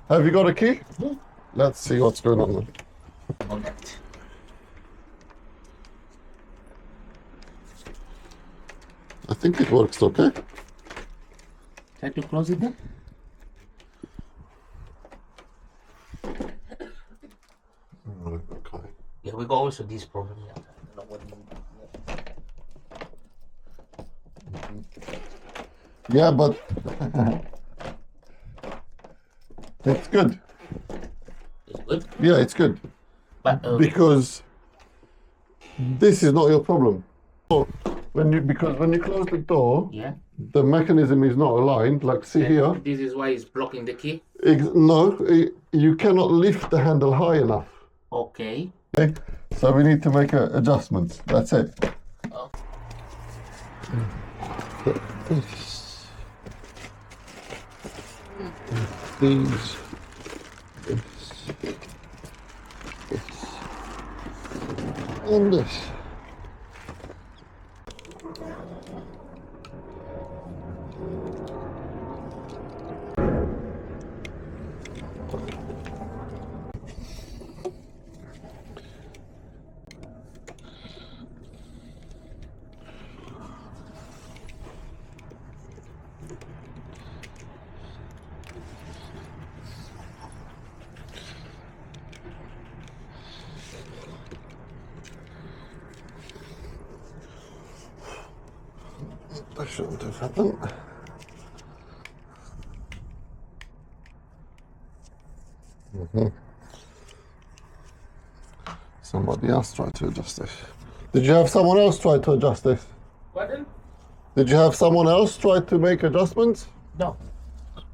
Have you got a key? Let's see what's going on. Okay. I think it works okay. Try to close it then. Okay. Yeah, we got also this problem. Yeah. I don't know what Yeah, but it's good. it's good. Yeah, it's good. But Because this is not your problem. So when you close the door, yeah. the mechanism is not aligned. Like see Yeah, here. this is why it's blocking the key. No, you cannot lift the handle high enough. Okay. Okay, so we need to make adjustments. That's it. Oh. These. And this. That shouldn't have happened. Somebody else tried to adjust this. Did you have someone else try to adjust this? Pardon? Did you have someone else try to make adjustments? No.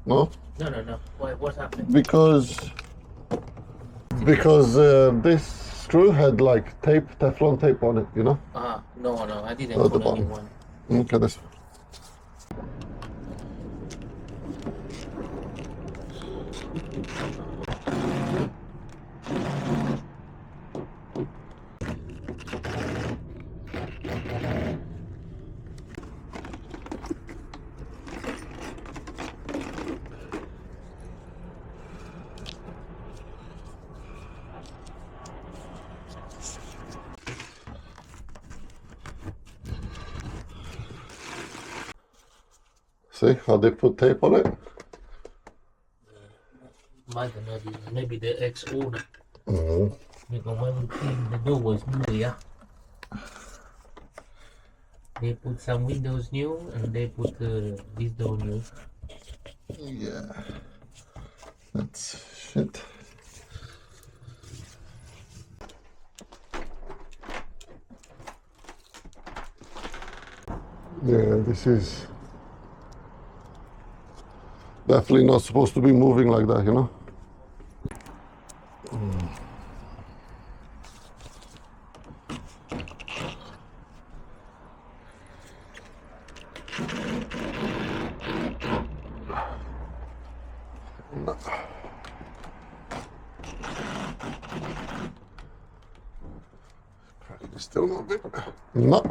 No? No. What's happening? Because this screw had like tape, Teflon tape on it, you know? No, I didn't At the put bottom. anyone. Look at this. See how they put tape on it? Maybe the ex-owner. Because when we came, the door was new, yeah. They put some windows new and they put this door new. Yeah. That's shit. Yeah, this is definitely not supposed to be moving like that, you know? No. Cracking still not big. No.